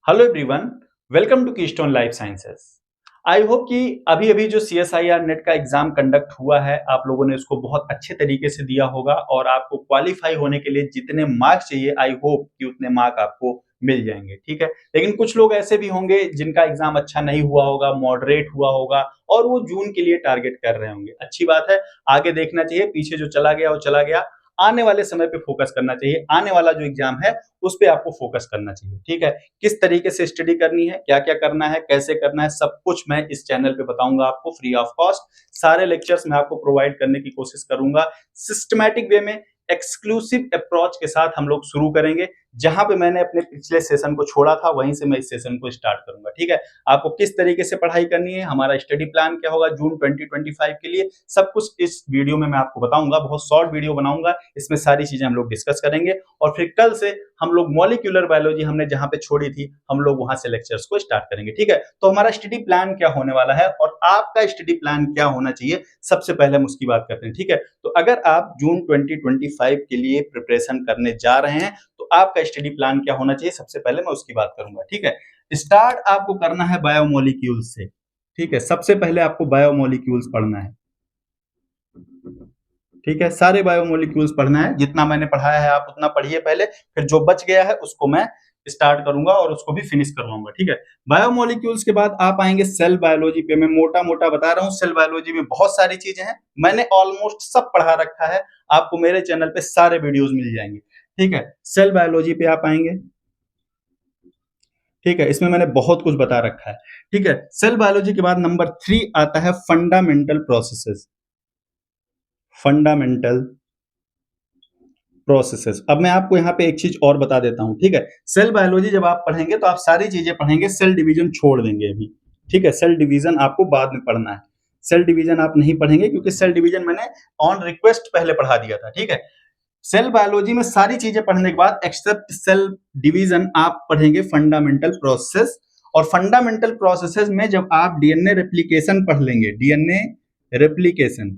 Hello everyone, welcome to Keystone life sciences. I hope कि अभी अभी जो सीएसआईआर नेट का एग्जाम कंडक्ट हुआ है, आप लोगों ने उसको बहुत अच्छे तरीके से दिया होगा और आपको क्वालिफाई होने के लिए जितने मार्क्स चाहिए, आई होप कि उतने मार्क आपको मिल जाएंगे। ठीक है, लेकिन कुछ लोग ऐसे भी होंगे जिनका एग्जाम अच्छा नहीं हुआ होगा, मॉडरेट हुआ होगा और वो जून के लिए टारगेट कर रहे होंगे। अच्छी बात है, आगे देखना चाहिए, पीछे जो चला गया वो चला गया। आने वाले समय पे फोकस करना चाहिए, आने वाला जो एग्जाम है उस पे आपको फोकस करना चाहिए। ठीक है, किस तरीके से स्टडी करनी है, क्या क्या करना है, कैसे करना है, सब कुछ मैं इस चैनल पे बताऊंगा आपको फ्री ऑफ कॉस्ट। सारे लेक्चर्स मैं आपको प्रोवाइड करने की कोशिश करूंगा सिस्टमैटिक वे में। एक्सक्लूसिव अप्रोच के साथ हम लोग शुरू करेंगे। जहां पे मैंने अपने पिछले सेशन को छोड़ा था वहीं से मैं इस सेशन को स्टार्ट करूंगा। ठीक है, आपको किस तरीके से पढ़ाई करनी है, हमारा स्टडी प्लान क्या होगा जून 2025 के लिए, सब कुछ इस वीडियो में मैं आपको बताऊंगा। बहुत शॉर्ट वीडियो बनाऊंगा, इसमें सारी चीजें हम लोग डिस्कस करेंगे और फिर कल से हम लोग मॉलिक्यूलर बायोलॉजी हमने जहां पे छोड़ी थी, हम लोग वहां से लेक्चर्स को स्टार्ट करेंगे। ठीक है, तो हमारा स्टडी प्लान क्या होने वाला है और आपका स्टडी प्लान क्या होना चाहिए, सबसे पहले हम उसकी बात करते हैं। ठीक है, तो अगर आप जून 2025 के लिए प्रिपरेशन करने जा रहे हैं तो आपका स्टडी प्लान क्या होना चाहिए, सबसे पहले मैं उसकी बात करूंगा। ठीक है, स्टार्ट आपको करना है बायोमोलिक्यूल्स से। ठीक है, सबसे पहले आपको बायोमोलिक्यूल्स पढ़ना है। ठीक है, सारे बायोमोलिक्यूल्स पढ़ना है, जितना मैंने पढ़ाया है आप उतना पढ़िए पहले, फिर जो बच गया है उसको मैं स्टार्ट करूंगा और उसको भी फिनिश करवाऊंगा। ठीक है, बायोमोलिक्यूल्स के बाद आप आएंगे सेल बायोलॉजी पे। मैं मोटा मोटा बता रहा हूँ, सेल बायोलॉजी में बहुत सारी चीजें हैं, मैंने ऑलमोस्ट सब पढ़ा रखा है, आपको मेरे चैनल पे सारे वीडियोस मिल जाएंगे। ठीक है, सेल बायोलॉजी पे आप आएंगे। ठीक है, इसमें मैंने बहुत कुछ बता रखा है। ठीक है, सेल बायोलॉजी के बाद नंबर 3 आता है फंडामेंटल प्रोसेसेस। Fundamental processes. अब मैं आपको यहाँ पे एक चीज और बता देता हूँ। ठीक है, सेल बायोलॉजी जब आप पढ़ेंगे तो आप सारी चीजें पढ़ेंगे, सेल डिवीजन छोड़ देंगे अभी। ठीक है, सेल डिवीजन आपको बाद में पढ़ना है। सेल डिवीजन आप नहीं पढ़ेंगे क्योंकि सेल डिवीजन मैंने ऑन रिक्वेस्ट पहले पढ़ा दिया था। ठीक है, सेल बायोलॉजी में सारी चीजें पढ़ने के बाद एक्सेप्ट सेल डिवीजन आप पढ़ेंगे फंडामेंटल प्रोसेस। और फंडामेंटल प्रोसेसेस में जब आप डीएनए रेप्लिकेशन पढ़ लेंगे, replication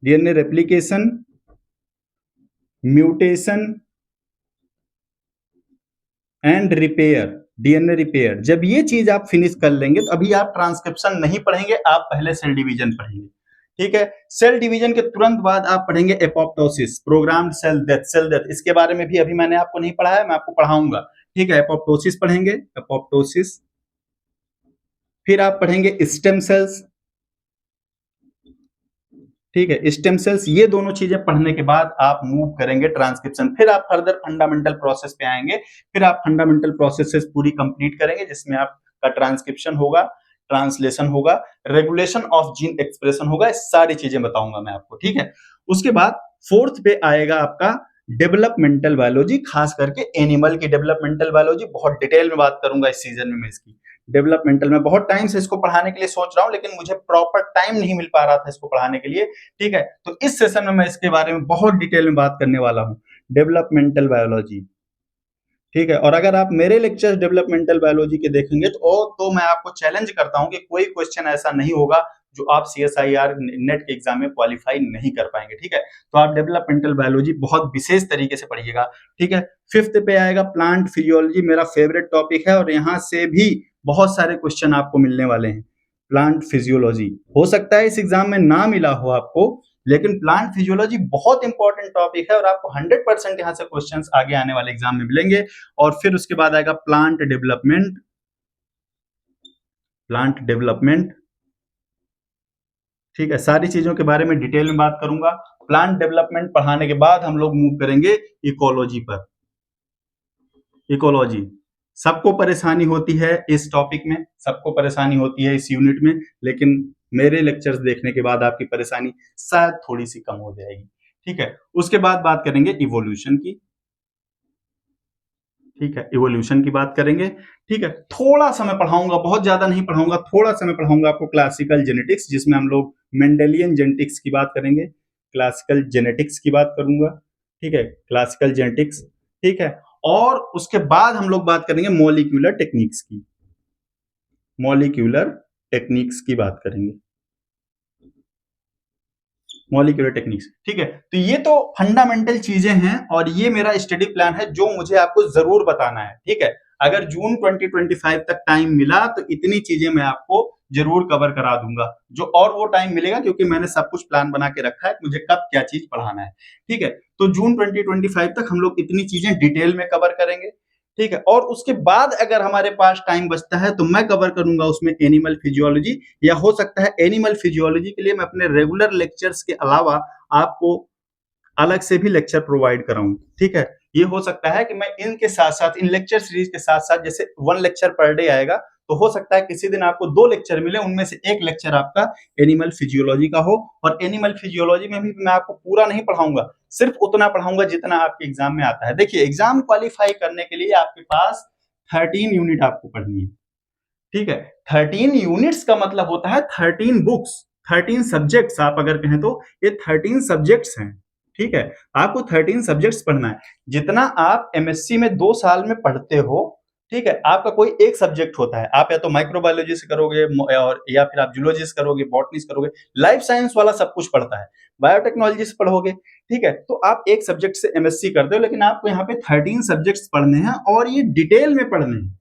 DNA replication, mutation and repair, DNA repair, जब ये चीज आप फिनिश कर लेंगे तो अभी आप ट्रांसक्रिप्शन नहीं पढ़ेंगे, आप पहले सेल डिवीजन पढ़ेंगे। ठीक है, सेल डिवीजन के तुरंत बाद आप पढ़ेंगे apoptosis, programmed cell death. Cell death इसके बारे में भी अभी मैंने आपको नहीं पढ़ाया, मैं आपको पढ़ाऊंगा। ठीक है, एपोप्टोसिस पढ़ेंगे, एपोप्टोसिस। फिर आप पढ़ेंगे स्टेम सेल्स। ठीक है, स्टेम सेल्स, ये दोनों चीजें पढ़ने के बाद आप मूव करेंगे ट्रांसक्रिप्शन। फिर आप फर्दर फंडामेंटल प्रोसेस पे आएंगे। फिर आप फंडामेंटल प्रोसेसेस पूरी कंप्लीट करेंगे जिसमें आपका ट्रांसक्रिप्शन होगा, ट्रांसलेशन होगा, रेगुलेशन ऑफ जीन एक्सप्रेशन होगा, सारी चीजें बताऊंगा मैं आपको। ठीक है, उसके बाद फोर्थ पे आएगा आपका डेवलपमेंटल बायोलॉजी, खास करके एनिमल की डेवलपमेंटल बायोलॉजी। बहुत डिटेल में बात करूंगा इस सीजन में मैं इसकी डेवलपमेंटल में। बहुत टाइम से इसको पढ़ाने के लिए सोच रहा हूं लेकिन मुझे प्रॉपर टाइम नहीं मिल पा रहा था इसको पढ़ाने के लिए। ठीक है, तो इस सेशन में मैं इसके बारे में बहुत डिटेल में बात करने वाला हूं, डेवलपमेंटल बायोलॉजी। ठीक है, और अगर आप मेरे लेक्चर्स डेवलपमेंटल बायोलॉजी के देखेंगे तो मैं आपको चैलेंज करता हूं कि कोई क्वेश्चन ऐसा नहीं होगा जो आप सीएसआईआर नेट के एग्जाम में क्वालिफाई नहीं कर पाएंगे। ठीक है, तो आप डेवलपमेंटल बायोलॉजी बहुत विशेष तरीके से पढ़िएगा। ठीक है, फिफ्थ पे आएगा प्लांट फिजियोलॉजी, मेरा फेवरेट टॉपिक है और यहाँ से भी बहुत सारे क्वेश्चन आपको मिलने वाले हैं। प्लांट फिजियोलॉजी, हो सकता है इस एग्जाम में ना मिला हो आपको, लेकिन प्लांट फिजियोलॉजी बहुत इंपॉर्टेंट टॉपिक है और आपको 100% यहाँ से क्वेश्चंस आगे आने वाले एग्जाम में मिलेंगे। और फिर उसके बाद आएगा प्लांट डेवलपमेंट। प्लांट डेवलपमेंट, ठीक है, सारी चीजों के बारे में डिटेल में बात करूंगा। प्लांट डेवलपमेंट पढ़ाने के बाद हम लोग मूव करेंगे इकोलॉजी पर। इकोलॉजी, सबको परेशानी होती है इस टॉपिक में, सबको परेशानी होती है इस यूनिट में, लेकिन मेरे लेक्चर्स देखने के बाद आपकी परेशानी शायद थोड़ी सी कम हो जाएगी। ठीक है, उसके बाद बात करेंगे इवोल्यूशन की। ठीक है, इवोल्यूशन की बात करेंगे। ठीक है, थोड़ा सा मैं पढ़ाऊंगा, बहुत ज्यादा नहीं पढ़ाऊंगा, थोड़ा सा मैं पढ़ाऊंगा आपको क्लासिकल जेनेटिक्स, जिसमें हम लोग मेंडेलियन जेनेटिक्स की बात करेंगे, क्लासिकल जेनेटिक्स की बात करूंगा। ठीक है, क्लासिकल जेनेटिक्स। ठीक है, और उसके बाद हम लोग बात करेंगे मॉलिक्यूलर टेक्निक्स की। मॉलिक्यूलर टेक्निक्स की बात करेंगे, मॉलिक्यूलर टेक्निक्स। ठीक है, तो ये तो फंडामेंटल चीजें हैं और ये मेरा स्टडी प्लान है जो मुझे आपको जरूर बताना है। ठीक है, अगर जून 2025 तक टाइम मिला तो इतनी चीजें मैं आपको जरूर कवर करा दूंगा, जो और वो टाइम मिलेगा क्योंकि मैंने सब कुछ प्लान बना के रखा है कि मुझे कब क्या चीज पढ़ाना है। ठीक है, तो जून 2025 तक हम लोग इतनी चीजें डिटेल में कवर करेंगे। ठीक है, और उसके बाद अगर हमारे पास टाइम बचता है तो मैं कवर करूंगा उसमें एनिमल फिजियोलॉजी, या हो सकता है एनिमल फिजियोलॉजी के लिए मैं अपने रेगुलर लेक्चर्स के अलावा आपको अलग से भी लेक्चर प्रोवाइड कराऊं। ठीक है, ये हो सकता है कि मैं इनके साथ साथ इन लेक्चर सीरीज के साथ साथ जैसे 1 लेक्चर पर डे आएगा, तो हो सकता है किसी दिन आपको 2 लेक्चर मिले, उनमें से एक लेक्चर आपका एनिमल फिजियोलॉजी का हो। और एनिमल फिजियोलॉजी में भी मैं आपको पूरा नहीं पढ़ाऊंगा, सिर्फ उतना पढ़ाऊंगा जितना आपके एग्जाम में आता है। देखिए, एग्जाम क्वालिफाई करने के लिए आपके पास 13 यूनिट आपको पढ़नी है। ठीक है, 13 यूनिट्स का मतलब होता है 13 बुक्स, 13 सब्जेक्ट्स आप अगर कहें तो ये 13 सब्जेक्ट्स हैं। ठीक है, आपको 13 सब्जेक्ट्स पढ़ना है। जितना आप एमएससी में 2 साल में पढ़ते हो, ठीक है, आपका कोई एक सब्जेक्ट होता है। आप या तो माइक्रोबायोलॉजी से करोगे और या फिर आप जूलॉजी से करोगे, बॉटनी से करोगे, लाइफ साइंस वाला सब कुछ पढ़ता है, बायोटेक्नोलॉजी से पढ़ोगे। ठीक है, तो आप एक सब्जेक्ट से एमएससी करते हो, लेकिन आपको यहाँ पे 13 सब्जेक्ट्स पढ़ने हैं और ये डिटेल में पढ़ने हैं।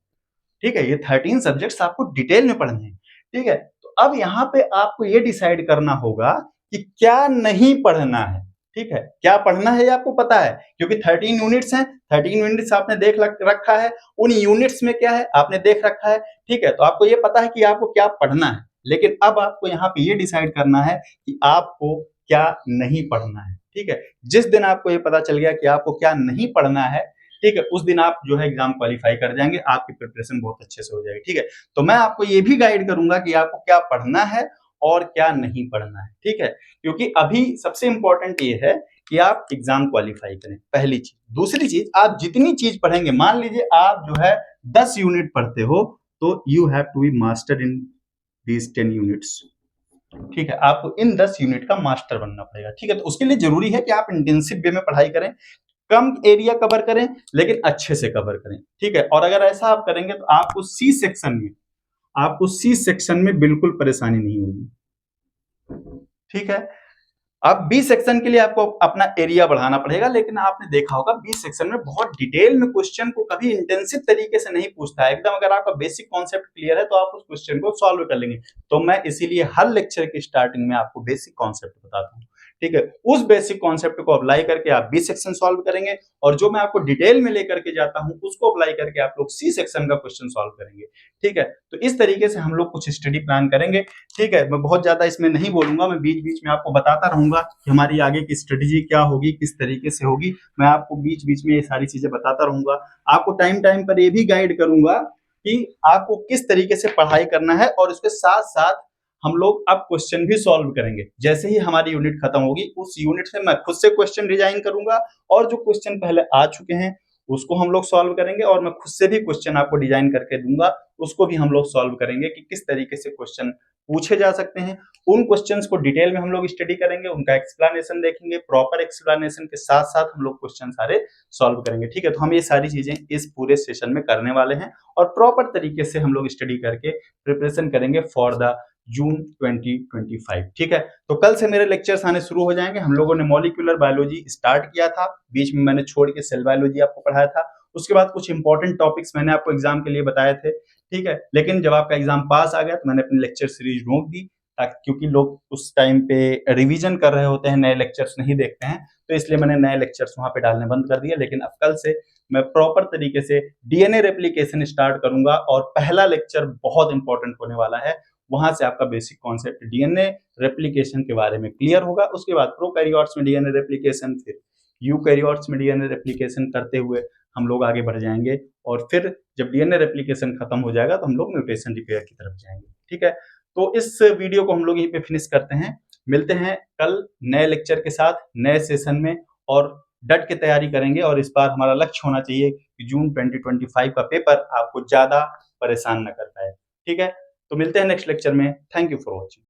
ठीक है, ये 13 सब्जेक्ट्स आपको डिटेल में पढ़ने हैं। ठीक है, तो अब यहाँ पे आपको ये डिसाइड करना होगा कि क्या नहीं पढ़ना है। ठीक है, क्या पढ़ना है ये आपको पता है, क्योंकि 13 यूनिट्स हैं, 13 यूनिट्स आपने देख रखा है, उन यूनिट्स में क्या है आपने देख रखा है। ठीक है, तो आपको ये पता है कि आपको क्या पढ़ना है, लेकिन अब आपको यहाँ पे ये डिसाइड करना है कि आपको क्या नहीं पढ़ना है। ठीक है, जिस दिन आपको ये पता चल गया कि आपको क्या नहीं पढ़ना है, ठीक है, उस दिन आप जो है एग्जाम क्वालिफाई कर जाएंगे, आपकी प्रिपरेशन बहुत अच्छे से हो जाएगी। ठीक है, तो मैं आपको ये भी गाइड करूंगा कि आपको क्या पढ़ना है और क्या नहीं पढ़ना है। ठीक है, क्योंकि अभी सबसे इंपॉर्टेंट ये है कि आप एग्जाम क्वालिफाई करें, पहली चीज। दूसरी चीज, आप जितनी चीज पढ़ेंगे, मान लीजिए आप जो है 10 यूनिट पढ़ते हो, तो you have to be master in these 10 units. ठीक है, आपको इन 10 यूनिट का मास्टर बनना पड़ेगा। ठीक है, तो उसके लिए जरूरी है कि आप इंटेंसिव वे में पढ़ाई करें, कम एरिया कवर करें, लेकिन अच्छे से कवर करें। ठीक है, और अगर ऐसा आप करेंगे तो आपको सी सेक्शन में बिल्कुल परेशानी नहीं होगी। ठीक है, अब बी सेक्शन के लिए आपको अपना एरिया बढ़ाना पड़ेगा, लेकिन आपने देखा होगा बी सेक्शन में बहुत डिटेल में क्वेश्चन को कभी इंटेंसिव तरीके से नहीं पूछता है। एकदम अगर आपका बेसिक कॉन्सेप्ट क्लियर है तो आप उस क्वेश्चन को सॉल्व कर लेंगे। तो मैं इसीलिए हर लेक्चर की स्टार्टिंग में आपको बेसिक कॉन्सेप्ट बताता हूँ। ठीक है, उस बेसिक कॉन्सेप्ट को अप्लाई करके आप बी सेक्शन सॉल्व करेंगे, और जो मैं आपको डिटेल में लेकर के जाता हूं उसको अप्लाई करके आप लोग सी सेक्शन का क्वेश्चन सॉल्व करेंगे। ठीक है, तो इस तरीके से हम लोग कुछ स्टडी प्लान करेंगे। ठीक है, मैं बहुत ज्यादा इसमें नहीं बोलूंगा, मैं बीच बीच में आपको बताता रहूंगा कि हमारी आगे की स्ट्रेटेजी क्या होगी, किस तरीके से होगी। मैं आपको बीच बीच में ये सारी चीजें बताता रहूंगा। आपको टाइम टाइम पर ये भी गाइड करूंगा कि आपको किस तरीके से पढ़ाई करना है, और उसके साथ साथ हम लोग अब क्वेश्चन भी सॉल्व करेंगे। जैसे ही हमारी यूनिट खत्म होगी, उस यूनिट से मैं खुद से क्वेश्चन डिजाइन करूंगा, और जो क्वेश्चन पहले आ चुके हैं उसको हम लोग सॉल्व करेंगे, और मैं खुद से भी क्वेश्चन आपको डिजाइन करके दूंगा, उसको भी हम लोग सॉल्व करेंगे कि किस तरीके से क्वेश्चन पूछे जा सकते हैं। उन क्वेश्चंस को डिटेल में हम लोग स्टडी करेंगे, उनका एक्सप्लेनेशन देखेंगे, प्रॉपर एक्सप्लेनेशन के साथ साथ हम लोग क्वेश्चन सारे सॉल्व करेंगे। ठीक है, तो हम ये सारी चीजें इस पूरे सेशन में करने वाले हैं, और प्रॉपर तरीके से हम लोग स्टडी करके प्रिपरेशन करेंगे फॉर द जून 2025। ठीक है, तो कल से मेरे लेक्चर्स आने शुरू हो जाएंगे। हम लोगों ने मॉलिक्यूलर बायोलॉजी स्टार्ट किया था, बीच में मैंने छोड़ के सेल बायोलॉजी आपको पढ़ाया था। उसके बाद कुछ इंपॉर्टेंट टॉपिक्स मैंने आपको एग्जाम के लिए बताए थे। ठीक है, लेकिन जब आपका एग्जाम पास आ गया तो मैंने अपनी लेक्चर सीरीज रोक दी, क्योंकि लोग उस टाइम पे रिवीजन कर रहे होते हैं, नए लेक्चर्स नहीं देखते हैं, तो इसलिए मैंने नए लेक्चर्स वहां पे डालने बंद कर दिया। लेकिन अब कल से मैं प्रॉपर तरीके से डीएनए रेप्लिकेशन स्टार्ट करूंगा, और पहला लेक्चर बहुत इंपॉर्टेंट होने वाला है। वहां से आपका बेसिक कॉन्सेप्ट डीएनए रेप्लिकेशन के बारे में क्लियर होगा। उसके बाद प्रोकैरियोट्स में डीएनए रेप्लिकेशन, फिर यूकैरियोट्स में डीएनए रेप्लिकेशन करते हुए हम लोग आगे बढ़ जाएंगे, और फिर जब डीएनए रेप्लिकेशन खत्म हो जाएगा तो हम लोग म्यूटेशन रिपेयर की तरफ जाएंगे। ठीक है, तो इस वीडियो को हम लोग यहीं पे फिनिश करते हैं। मिलते हैं कल नए लेक्चर के साथ, नए सेशन में, और डट के तैयारी करेंगे। और इस बार हमारा लक्ष्य होना चाहिए कि जून 2025 का पेपर आपको ज्यादा परेशान न कर पाए। ठीक है, तो मिलते हैं नेक्स्ट लेक्चर में। Thank you for watching.